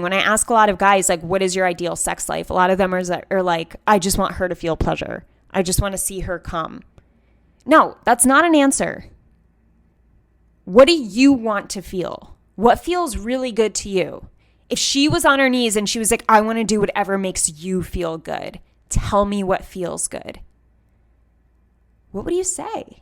When I ask a lot of guys, like, what is your ideal sex life? A lot of them are like, I just want her to feel pleasure. I just want to see her come. No, that's not an answer. What do you want to feel? What feels really good to you? If she was on her knees and she was like, I want to do whatever makes you feel good, tell me what feels good. What would you say?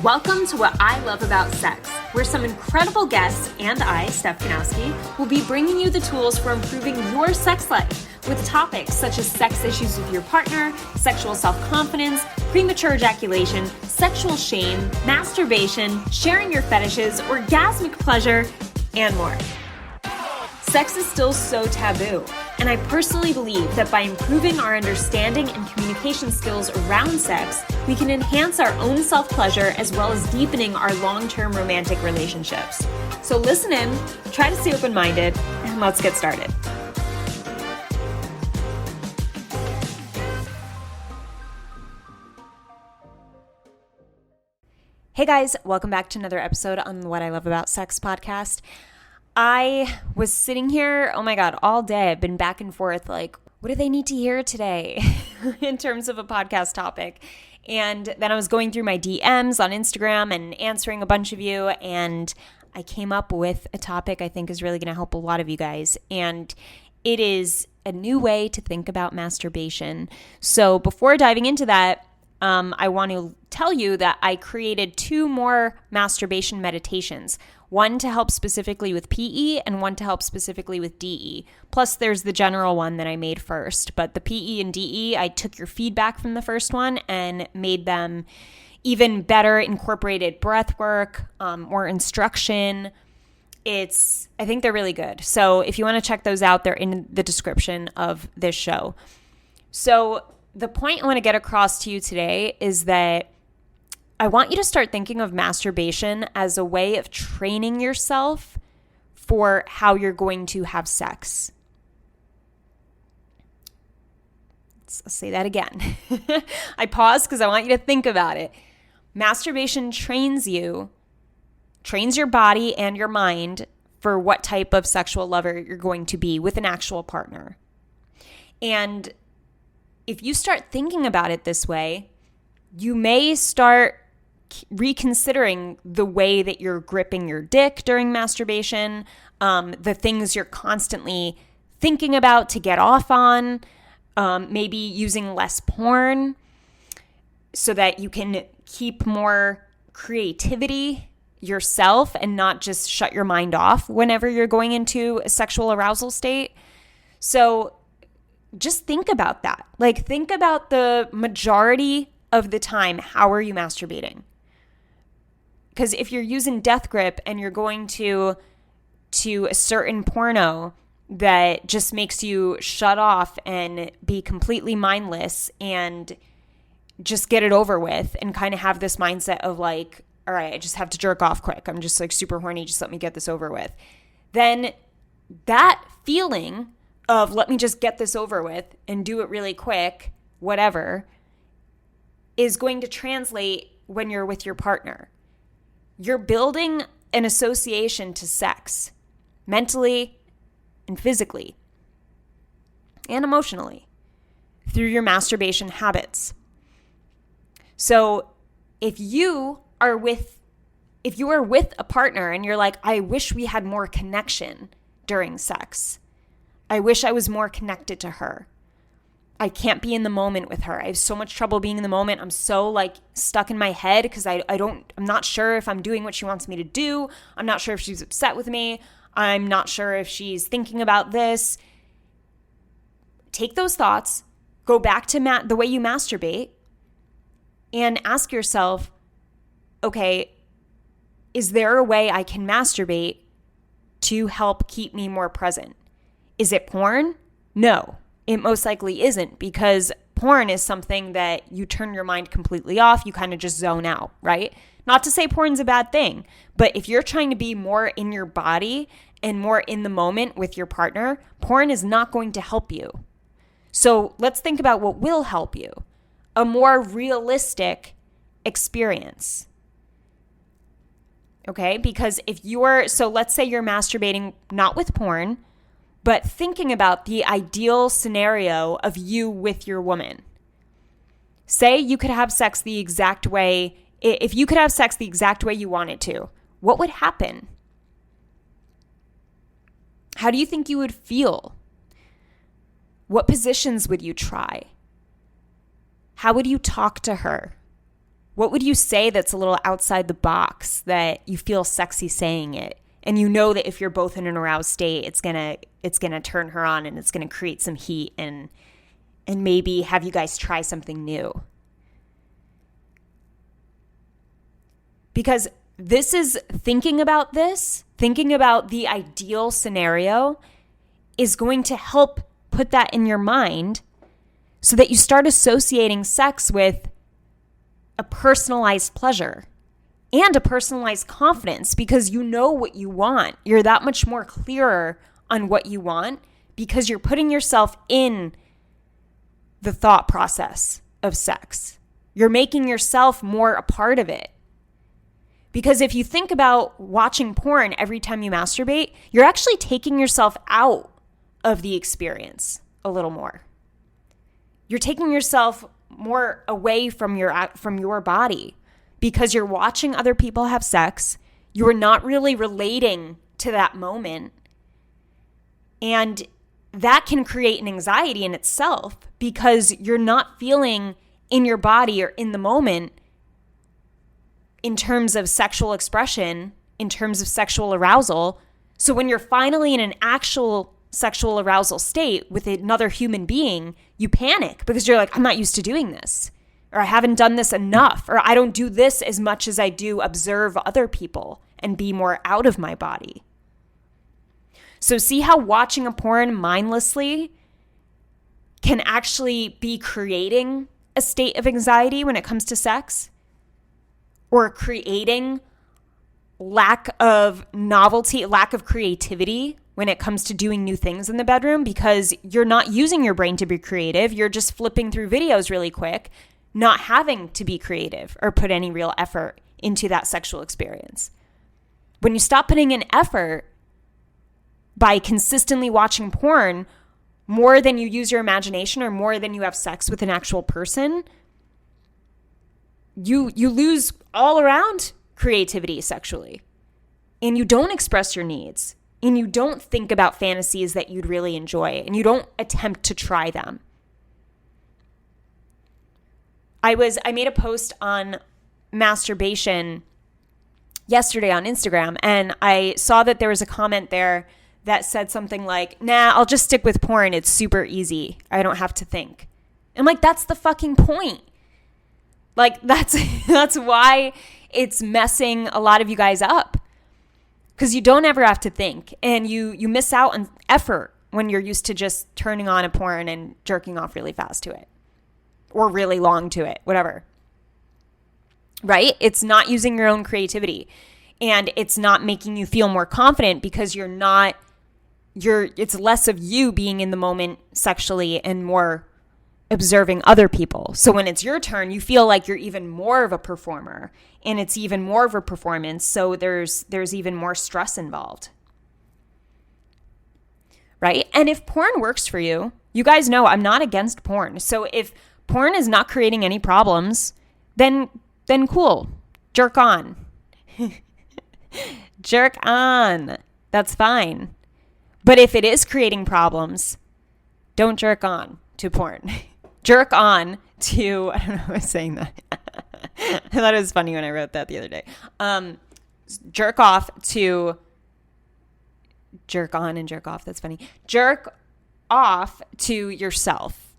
Welcome to What I Love About Sex, where some incredible guests and I, Steph Kanowski, will be bringing you the tools for improving your sex life with topics such as sex issues with your partner, sexual self-confidence, premature ejaculation, sexual shame, masturbation, sharing your fetishes, orgasmic pleasure, and more. Sex is still so taboo, and I personally believe that by improving our understanding and communication skills around sex, we can enhance our own self-pleasure as well as deepening our long-term romantic relationships. So listen in, try to stay open-minded, and let's get started. Hey guys, welcome back to another episode on the What I Love About Sex podcast. I was sitting here, oh my God, all day. I've been back and forth like, what do they need to hear today in terms of a podcast topic? And then I was going through my DMs on Instagram and answering a bunch of you, and I came up with a topic I think is really going to help a lot of you guys. And it is a new way to think about masturbation. So before diving into that, I want to tell you that I created 2 more masturbation meditations, one to help specifically with PE and one to help specifically with DE. Plus there's the general one that I made first, but the PE and DE, I took your feedback from the first one and made them even better, incorporated breath work, more instruction. I think they're really good. So if you want to check those out, they're in the description of this show. So the point I want to get across to you today is that I want you to start thinking of masturbation as a way of training yourself for how you're going to have sex. I'll say that again. I paused because I want you to think about it. Masturbation trains your body and your mind for what type of sexual lover you're going to be with an actual partner. And if you start thinking about it this way, you may start reconsidering the way that you're gripping your dick during masturbation, the things you're constantly thinking about to get off on, maybe using less porn so that you can keep more creativity yourself and not just shut your mind off whenever you're going into a sexual arousal state. So just think about that. Like, think about the majority of the time, how are you masturbating? Because if you're using death grip and you're going to a certain porno that just makes you shut off and be completely mindless and just get it over with and kind of have this mindset of like, all right, I just have to jerk off quick. I'm just like super horny. Just let me get this over with. Then that feeling of let me just get this over with and do it really quick, whatever, is going to translate when you're with your partner. You're building an association to sex, mentally and physically and emotionally through your masturbation habits. So if you are with a partner and you're like, I wish we had more connection during sex. I wish I was more connected to her. I can't be in the moment with her. I have so much trouble being in the moment. I'm so like stuck in my head because I'm not sure if I'm doing what she wants me to do. I'm not sure if she's upset with me. I'm not sure if she's thinking about this. Take those thoughts, go back to the way you masturbate, and ask yourself, okay, is there a way I can masturbate to help keep me more present? Is it porn? No, it most likely isn't, because porn is something that you turn your mind completely off. You kind of just zone out, right? Not to say porn's a bad thing, but if you're trying to be more in your body and more in the moment with your partner, porn is not going to help you. So let's think about what will help you. A more realistic experience. Okay? Because so let's say you're masturbating not with porn, but thinking about the ideal scenario of you with your woman. Say you could have sex the exact way, if you could have sex the exact way you wanted to, what would happen? How do you think you would feel? What positions would you try? How would you talk to her? What would you say that's a little outside the box that you feel sexy saying it? And you know that if you're both in an aroused state, it's gonna turn her on and it's gonna create some heat and maybe have you guys try something new. Because thinking about the ideal scenario is going to help put that in your mind so that you start associating sex with a personalized pleasure and a personalized confidence because you know what you want. You're that much more clearer on what you want because you're putting yourself in the thought process of sex. You're making yourself more a part of it. Because if you think about watching porn every time you masturbate, you're actually taking yourself out of the experience a little more. You're taking yourself more away from your body because you're watching other people have sex. You're not really relating to that moment. And that can create an anxiety in itself because you're not feeling in your body or in the moment in terms of sexual expression, in terms of sexual arousal. So when you're finally in an actual sexual arousal state with another human being, you panic because you're like, I'm not used to doing this, or I haven't done this enough, or I don't do this as much as I do observe other people and be more out of my body. So see how watching a porn mindlessly can actually be creating a state of anxiety when it comes to sex? Or creating lack of novelty, lack of creativity when it comes to doing new things in the bedroom because you're not using your brain to be creative. You're just flipping through videos really quick, not having to be creative or put any real effort into that sexual experience. When you stop putting in effort by consistently watching porn more than you use your imagination or more than you have sex with an actual person, you lose all around creativity sexually. And you don't express your needs. And you don't think about fantasies that you'd really enjoy. And you don't attempt to try them. I made a post on masturbation yesterday on Instagram. And I saw that there was a comment there that said something like, nah, I'll just stick with porn. It's super easy. I don't have to think. I'm like, that's the fucking point. Like, that's why it's messing a lot of you guys up. Because you don't ever have to think. And you miss out on effort when you're used to just turning on a porn and jerking off really fast to it. Or really long to it, whatever. Right? It's not using your own creativity. And it's not making you feel more confident because it's less of you being in the moment sexually and more observing other people. So when it's your turn, you feel like you're even more of a performer and it's even more of a performance. So there's even more stress involved. Right? And if porn works for you, you guys know I'm not against porn. So if porn is not creating any problems, then cool. Jerk on. Jerk on. That's fine. But if it is creating problems, don't jerk on to porn. Jerk on to, I don't know who was saying that. I thought it was funny when I wrote that the other day. Jerk off to, jerk on and jerk off, that's funny. Jerk off to yourself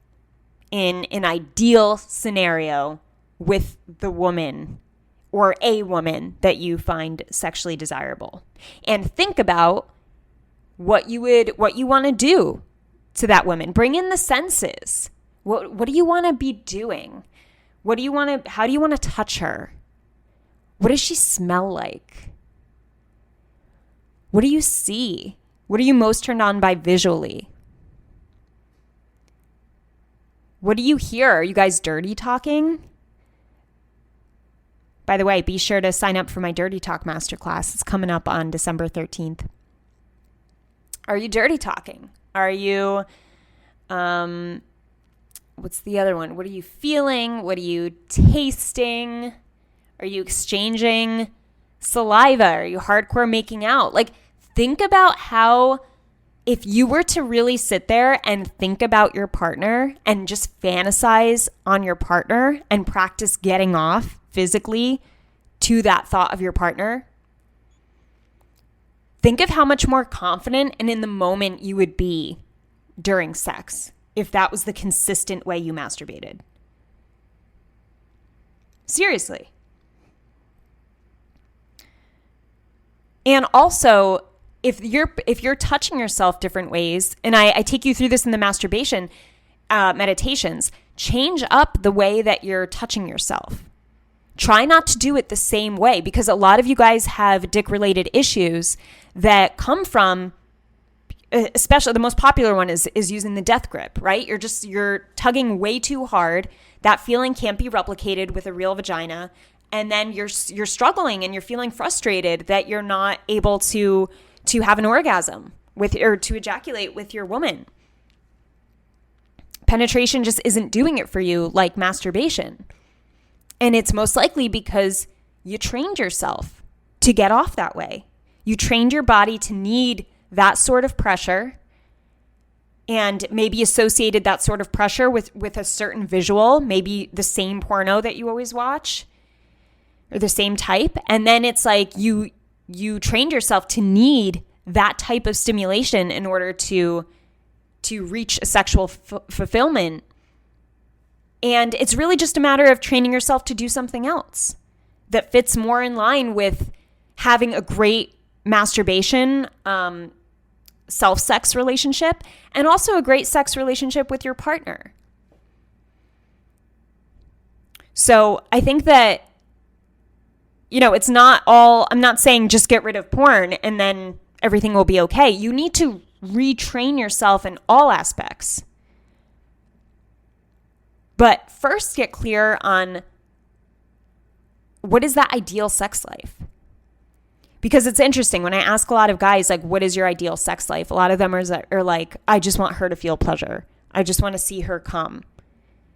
in an ideal scenario with the woman or a woman that you find sexually desirable. And think about what you want to do to that woman. Bring in the senses. What do you want to be doing? How do you want to touch her? What does she smell like? What do you see? What are you most turned on by visually? What do you hear? Are you guys dirty talking? By the way, be sure to sign up for my Dirty Talk Masterclass. It's coming up on December 13th. Are you dirty talking? Are you, what's the other one? What are you feeling? What are you tasting? Are you exchanging saliva? Are you hardcore making out? Like, think about how, if you were to really sit there and think about your partner and just fantasize on your partner and practice getting off physically to that thought of your partner, think of how much more confident and in the moment you would be during sex if that was the consistent way you masturbated. Seriously. And also, if you're touching yourself different ways, and I take you through this in the masturbation meditations, change up the way that you're touching yourself. Try not to do it the same way, because a lot of you guys have dick-related issues that come from, especially the most popular one is using the death grip, right? You're tugging way too hard. That feeling can't be replicated with a real vagina. And then you're struggling and you're feeling frustrated that you're not able to have an orgasm or to ejaculate with your woman. Penetration just isn't doing it for you like masturbation. And it's most likely because you trained yourself to get off that way. You trained your body to need that sort of pressure, and maybe associated that sort of pressure with a certain visual, maybe the same porno that you always watch or the same type. And then it's like you trained yourself to need that type of stimulation in order to reach a sexual fulfillment. And it's really just a matter of training yourself to do something else that fits more in line with having a great masturbation, self-sex relationship, and also a great sex relationship with your partner. So I think that, it's not all, I'm not saying just get rid of porn and then everything will be okay. You need to retrain yourself in all aspects. But first get clear on what is that ideal sex life? Because it's interesting when I ask a lot of guys, like, what is your ideal sex life? A lot of them are like, I just want her to feel pleasure. I just want to see her come.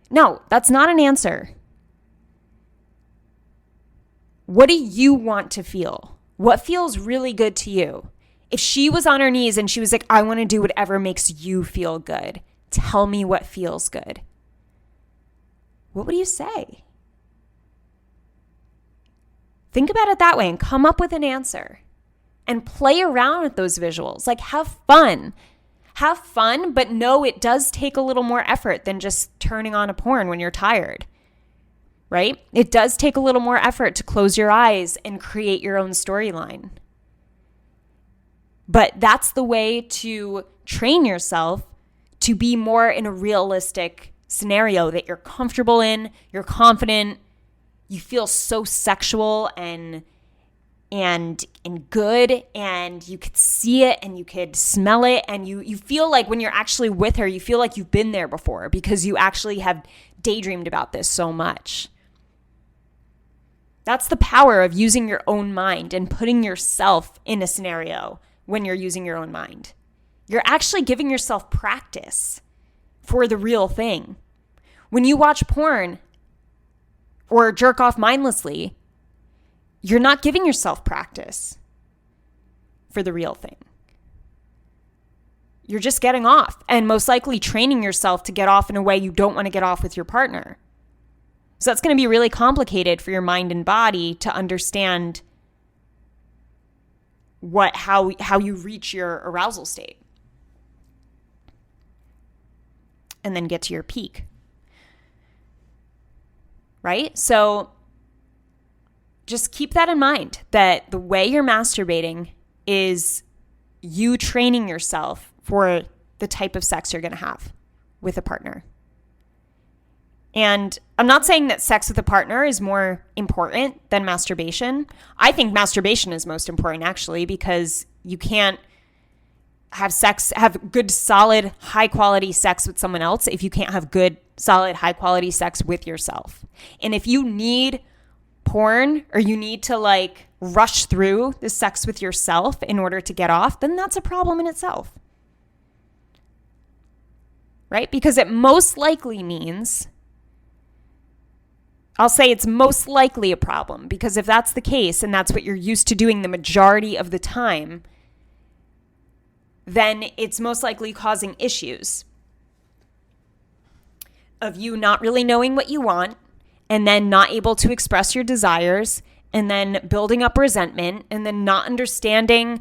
No, that's not an answer. What do you want to feel? What feels really good to you? If she was on her knees and she was like, I want to do whatever makes you feel good. Tell me what feels good. What would you say? Think about it that way and come up with an answer and play around with those visuals. Like, have fun. Have fun, but know it does take a little more effort than just turning on a porn when you're tired, right? It does take a little more effort to close your eyes and create your own storyline. But that's the way to train yourself to be more in a realistic scenario that you're comfortable in, you're confident, you feel so sexual and good, and you could see it and you could smell it, and you feel like when you're actually with her, you feel like you've been there before because you actually have daydreamed about this so much. That's the power of using your own mind and putting yourself in a scenario when you're using your own mind. You're actually giving yourself practice for the real thing. When you watch porn or jerk off mindlessly, you're not giving yourself practice for the real thing. You're just getting off and most likely training yourself to get off in a way you don't want to get off with your partner. So that's going to be really complicated for your mind and body to understand how you reach your arousal state and then get to your peak. Right? So just keep that in mind, that the way you're masturbating is you training yourself for the type of sex you're going to have with a partner. And I'm not saying that sex with a partner is more important than masturbation. I think masturbation is most important, actually, because you can't have good, solid, high-quality sex with someone else if you can't have good, solid, high-quality sex with yourself. And if you need porn or you need to like rush through the sex with yourself in order to get off, then that's a problem in itself. Right? Because it most likely means, I'll say it's most likely a problem, because if that's the case and that's what you're used to doing the majority of the time, then it's most likely causing issues of you not really knowing what you want and then not able to express your desires and then building up resentment and then not understanding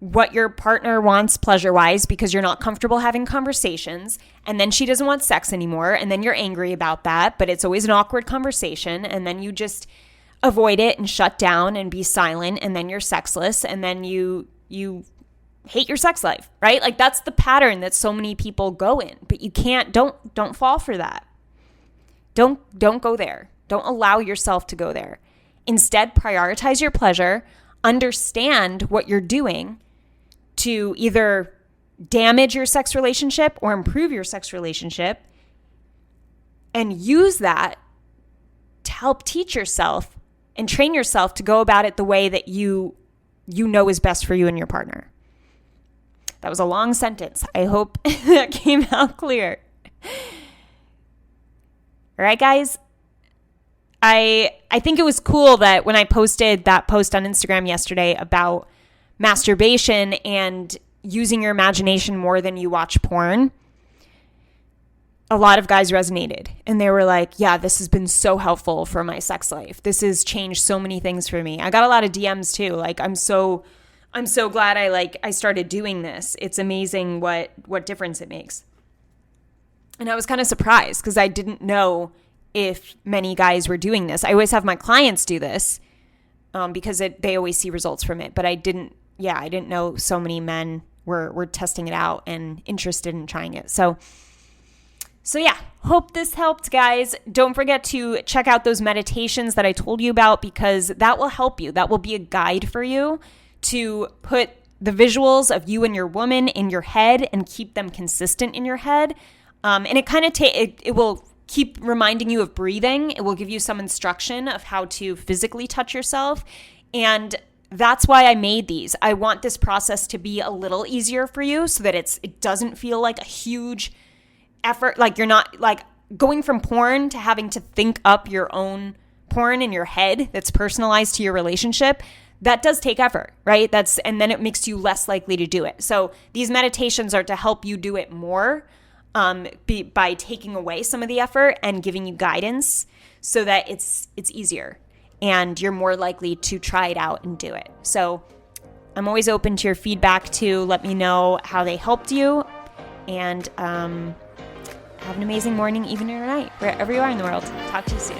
what your partner wants pleasure-wise because you're not comfortable having conversations, and then she doesn't want sex anymore, and then you're angry about that, but it's always an awkward conversation, and then you just avoid it and shut down and be silent, and then you're sexless, and then you hate your sex life, right? Like that's the pattern that so many people go in, but you can't, don't fall for that. Don't go there. Don't allow yourself to go there. Instead, prioritize your pleasure, understand what you're doing to either damage your sex relationship or improve your sex relationship, and use that to help teach yourself and train yourself to go about it the way that you know is best for you and your partner. That was a long sentence. I hope that came out clear. All right, guys. I think it was cool that when I posted that post on Instagram yesterday about masturbation and using your imagination more than you watch porn, a lot of guys resonated and they were like, yeah, this has been so helpful for my sex life. This has changed so many things for me. I got a lot of DMs too. Like, I'm so glad I started doing this. It's amazing what difference it makes. And I was kind of surprised because I didn't know if many guys were doing this. I always have my clients do this because they always see results from it. But I didn't know so many men were testing it out and interested in trying it. So yeah, hope this helped, guys. Don't forget to check out those meditations that I told you about, because that will help you. That will be a guide for you to put the visuals of you and your woman in your head and keep them consistent in your head. And it kind of it will keep reminding you of breathing. It will give you some instruction of how to physically touch yourself. And that's why I made these. I want this process to be a little easier for you so that it doesn't feel like a huge effort. Like you're not like going from porn to having to think up your own porn in your head that's personalized to your relationship. That does take effort, right? And then it makes you less likely to do it. So these meditations are to help you do it more by taking away some of the effort and giving you guidance so that it's easier and you're more likely to try it out and do it. So I'm always open to your feedback to let me know how they helped you, and have an amazing morning, evening, or night, wherever you are in the world. Talk to you soon.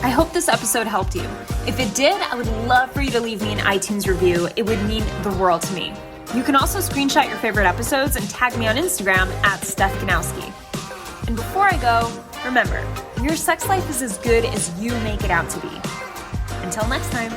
I hope this episode helped you. If it did, I would love for you to leave me an iTunes review. It would mean the world to me. You can also screenshot your favorite episodes and tag me on Instagram @StephGanowski. And before I go, remember, your sex life is as good as you make it out to be. Until next time.